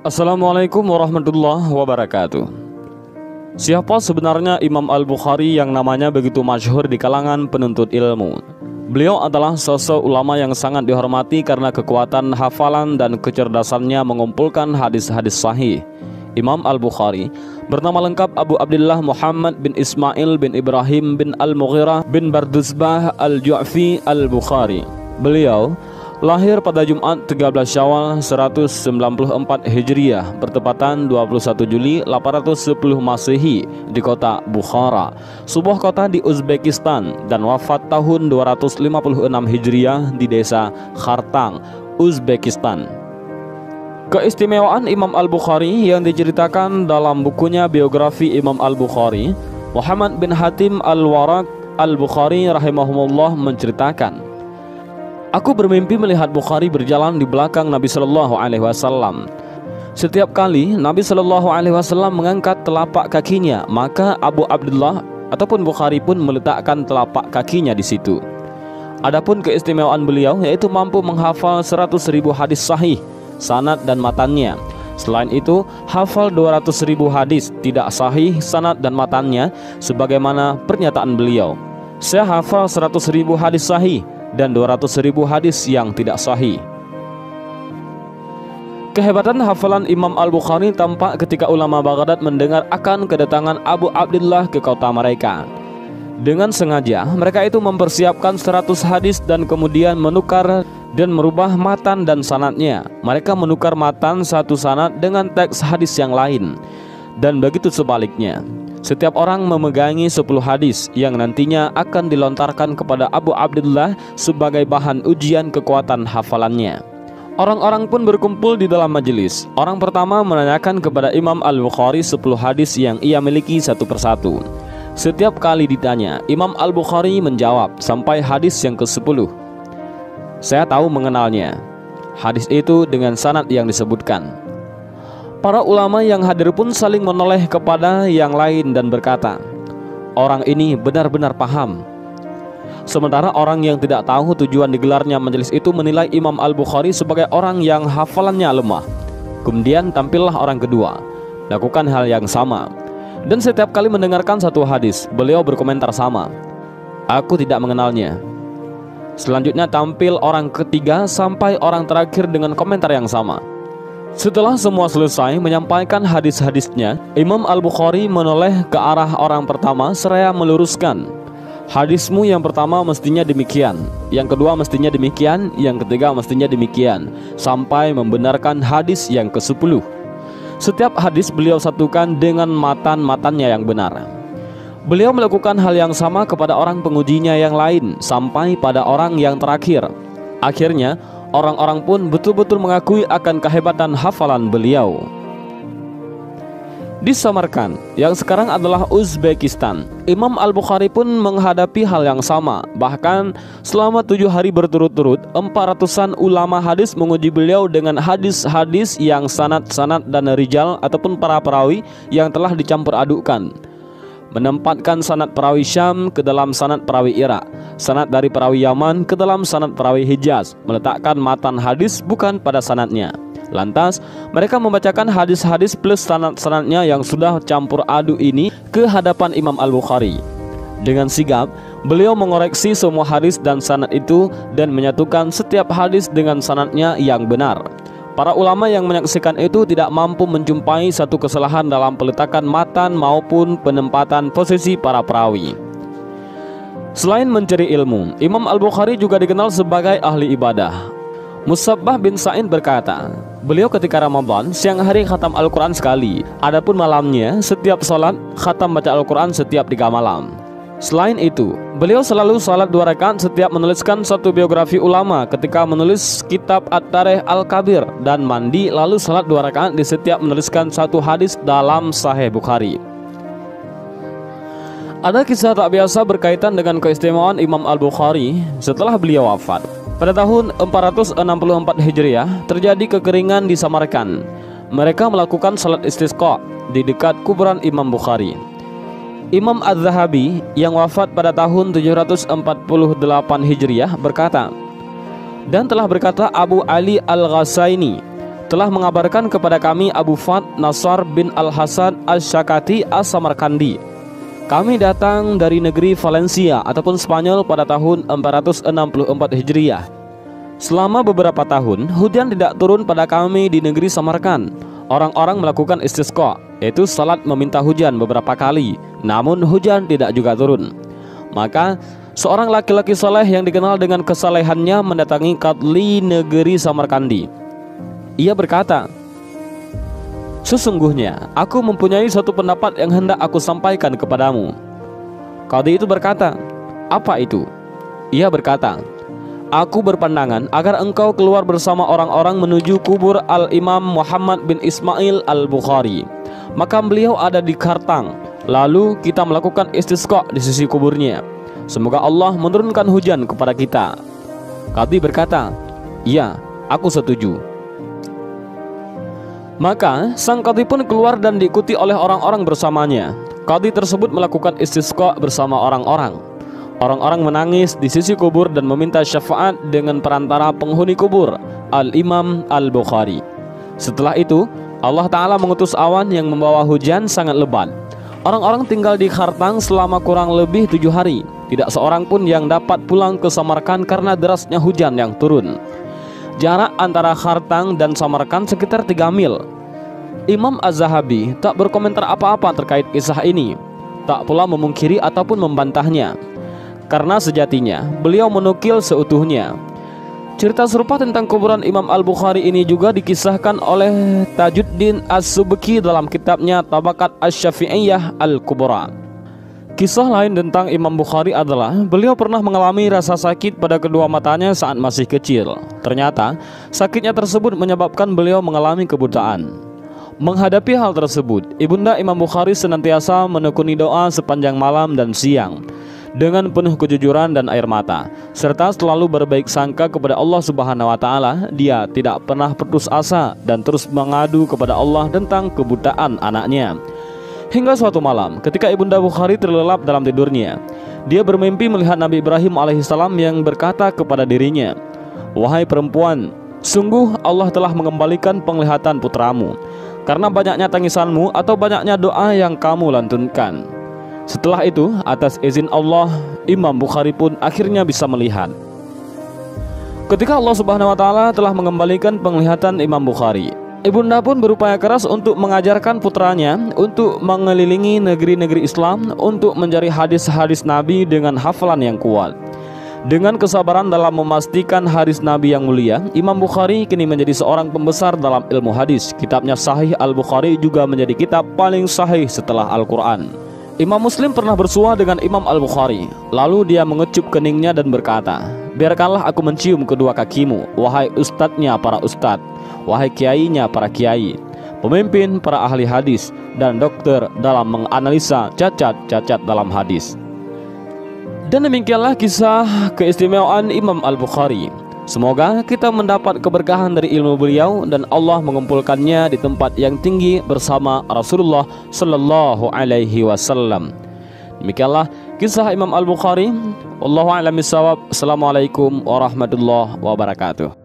Assalamualaikum warahmatullahi wabarakatuh. Siapa sebenarnya Imam Al-Bukhari yang namanya begitu masyhur di kalangan penuntut ilmu? Beliau adalah sosok ulama yang sangat dihormati karena kekuatan hafalan dan kecerdasannya mengumpulkan hadis-hadis sahih. Imam Al-Bukhari bernama lengkap Abu Abdullah Muhammad bin Ismail bin Ibrahim bin Al-Mughirah bin Barduzbah Al-Ju'fi Al-Bukhari. Beliau lahir pada Jumat 13 Syawal 194 Hijriah bertepatan 21 Juli 810 Masehi di kota Bukhara, sebuah kota di Uzbekistan, dan wafat tahun 256 Hijriah di desa Khartang, Uzbekistan. Keistimewaan Imam Al-Bukhari yang diceritakan dalam bukunya biografi Imam Al-Bukhari, Muhammad bin Hatim Al-Waraq Al-Bukhari rahimahumullah menceritakan, "Aku bermimpi melihat Bukhari berjalan di belakang Nabi Shallallahu Alaihi Wasallam. Setiap kali Nabi Shallallahu Alaihi Wasallam mengangkat telapak kakinya, maka Abu Abdullah ataupun Bukhari pun meletakkan telapak kakinya di situ. Adapun keistimewaan beliau yaitu mampu menghafal 100.000 hadis sahih, sanad dan matannya. Selain itu, hafal 200.000 hadis tidak sahih, sanad dan matannya, sebagaimana pernyataan beliau, 'Saya hafal 100.000 hadis sahih dan 200.000 hadis yang tidak sahih.' Kehebatan hafalan Imam Al-Bukhari tampak ketika ulama Baghdad mendengar akan kedatangan Abu Abdullah ke kota mereka. Dengan sengaja mereka itu mempersiapkan 100 hadis dan kemudian menukar dan merubah matan dan sanadnya. Mereka menukar matan satu sanad dengan teks hadis yang lain, dan begitu sebaliknya. Setiap orang memegangi 10 hadis yang nantinya akan dilontarkan kepada Abu Abdullah sebagai bahan ujian kekuatan hafalannya. Orang-orang pun berkumpul di dalam majelis. Orang pertama menanyakan kepada Imam Al-Bukhari 10 hadis yang ia miliki satu persatu. Setiap kali ditanya, Imam Al-Bukhari menjawab sampai hadis yang ke-10. "Saya tahu mengenalnya." Hadis itu dengan sanad yang disebutkan. Para ulama yang hadir pun saling menoleh kepada yang lain dan berkata, "Orang ini benar-benar paham." Sementara orang yang tidak tahu tujuan digelarnya majelis itu menilai Imam Al-Bukhari sebagai orang yang hafalannya lemah. Kemudian tampillah orang kedua, lakukan hal yang sama, dan setiap kali mendengarkan satu hadis, beliau berkomentar sama, "Aku tidak mengenalnya." Selanjutnya tampil orang ketiga sampai orang terakhir dengan komentar yang sama. Setelah semua selesai menyampaikan hadis-hadisnya, Imam Al-Bukhari menoleh ke arah orang pertama seraya meluruskan, "Hadismu yang pertama mestinya demikian, yang kedua mestinya demikian, yang ketiga mestinya demikian," sampai membenarkan hadis yang ke-10. Setiap hadis beliau satukan dengan matan-matannya yang benar. Beliau melakukan hal yang sama kepada orang pengujinya yang lain sampai pada orang yang terakhir. Akhirnya orang-orang pun betul-betul mengakui akan kehebatan hafalan beliau. Di Samarkand, yang sekarang adalah Uzbekistan, Imam Al-Bukhari pun menghadapi hal yang sama. Bahkan selama 7 hari berturut-turut, 400-an ulama hadis menguji beliau dengan hadis-hadis yang sanad-sanad dan rijal ataupun para perawi yang telah dicampur adukkan. Menempatkan sanad perawi Syam ke dalam sanad perawi Irak, sanad dari perawi Yaman ke dalam sanad perawi Hijaz, meletakkan matan hadis bukan pada sanadnya. Lantas mereka membacakan hadis-hadis plus sanad-sanadnya yang sudah campur aduk ini ke hadapan Imam Al-Bukhari. Dengan sigap beliau mengoreksi semua hadis dan sanad itu dan menyatukan setiap hadis dengan sanadnya yang benar. Para ulama yang menyaksikan itu tidak mampu menjumpai satu kesalahan dalam peletakan matan maupun penempatan posisi para perawi. Selain mencari ilmu, Imam Al-Bukhari juga dikenal sebagai ahli ibadah. Musabbah bin Sa'id berkata, beliau ketika Ramadan siang hari khatam Al-Quran sekali, adapun malamnya setiap salat khatam baca Al-Quran setiap 3 malam. Selain itu, beliau selalu salat 2 rakaat setiap menuliskan satu biografi ulama ketika menulis kitab At-Tarikh Al-Kabir, dan mandi lalu salat 2 rakaat di setiap menuliskan satu hadis dalam Sahih Bukhari. Ada kisah tak biasa berkaitan dengan keistimewaan Imam Al-Bukhari setelah beliau wafat. Pada tahun 464 Hijriah terjadi kekeringan di Samarkand. Mereka melakukan salat istisqa di dekat kuburan Imam Bukhari. Imam Az-Zahabi yang wafat pada tahun 748 Hijriah berkata, dan telah berkata Abu Ali Al-Ghasaini, telah mengabarkan kepada kami Abu Fat Nasar bin Al-Hasan Al-Syakati As-Samarkandi. Kami datang dari negeri Valencia ataupun Spanyol pada tahun 464 Hijriah. Selama beberapa tahun, hujan tidak turun pada kami di negeri Samarkand. Orang-orang melakukan istisqa, yaitu salat meminta hujan beberapa kali, namun hujan tidak juga turun. Maka seorang laki-laki saleh yang dikenal dengan kesalehannya mendatangi Qadli negeri Samarkandi. Ia berkata, "Sesungguhnya aku mempunyai suatu pendapat yang hendak aku sampaikan kepadamu." Qadhi itu berkata, "Apa itu?" Ia berkata, "Aku berpandangan agar engkau keluar bersama orang-orang menuju kubur Al-Imam Muhammad bin Ismail Al-Bukhari. Makam beliau ada di Kartang. Lalu kita melakukan istisqa di sisi kuburnya. Semoga Allah menurunkan hujan kepada kita." Qadhi berkata, "Iya, aku setuju." Maka sang qadhi pun keluar dan diikuti oleh orang-orang bersamanya. Qadhi tersebut melakukan istisqa bersama orang-orang. Orang-orang menangis di sisi kubur dan meminta syafaat dengan perantara penghuni kubur Al-Imam Al-Bukhari. Setelah itu Allah Ta'ala mengutus awan yang membawa hujan sangat lebat. Orang-orang tinggal di Kartang selama kurang lebih 7 hari. Tidak seorang pun yang dapat pulang ke Samarkand karena derasnya hujan yang turun. Jarak antara Kartang dan Samarkand sekitar 3 mil. Imam Az-Zahabi tak berkomentar apa-apa terkait kisah ini, tak pula memungkiri ataupun membantahnya, karena sejatinya beliau menukil seutuhnya. Cerita serupa tentang kuburan Imam Al-Bukhari ini juga dikisahkan oleh Tajuddin As-Subki dalam kitabnya Tabaqat Asy-Syafi'iyah Al-Kubra. Kisah lain tentang Imam Bukhari adalah beliau pernah mengalami rasa sakit pada kedua matanya saat masih kecil. Ternyata sakitnya tersebut menyebabkan beliau mengalami kebutaan. Menghadapi hal tersebut, Ibunda Imam Bukhari senantiasa menekuni doa sepanjang malam dan siang dengan penuh kejujuran dan air mata, serta selalu berbaik sangka kepada Allah Subhanahu wa Ta'ala. Dia tidak pernah putus asa dan terus mengadu kepada Allah tentang kebutaan anaknya. Hingga suatu malam, ketika Ibunda Bukhari terlelap dalam tidurnya, dia bermimpi melihat Nabi Ibrahim alaihissalam yang berkata kepada dirinya, "Wahai perempuan, sungguh Allah telah mengembalikan penglihatan putramu karena banyaknya tangisanmu atau banyaknya doa yang kamu lantunkan." Setelah itu, atas izin Allah, Imam Bukhari pun akhirnya bisa melihat. Ketika Allah Subhanahu wa Ta'ala telah mengembalikan penglihatan Imam Bukhari, Ibunda pun berupaya keras untuk mengajarkan putranya untuk mengelilingi negeri-negeri Islam untuk mencari hadis-hadis Nabi dengan hafalan yang kuat. Dengan kesabaran dalam memastikan hadis Nabi yang mulia, Imam Bukhari kini menjadi seorang pembesar dalam ilmu hadis. Kitabnya Sahih Al-Bukhari juga menjadi kitab paling sahih setelah Al-Quran. Imam Muslim pernah bersua dengan Imam Al-Bukhari. Lalu dia mengecup keningnya dan berkata, "Biarkanlah aku mencium kedua kakimu, wahai ustadznya para ustadz, wahai kiainya para kiai, pemimpin para ahli hadis, dan dokter dalam menganalisa cacat-cacat dalam hadis." Dan demikianlah kisah keistimewaan Imam Al-Bukhari. Semoga kita mendapat keberkahan dari ilmu beliau dan Allah mengumpulkannya di tempat yang tinggi bersama Rasulullah Sallallahu Alaihi Wasallam. Demikianlah kisah Imam Al-Bukhari. Wallahu a'lam bishawab. Assalamualaikum warahmatullahi wabarakatuh.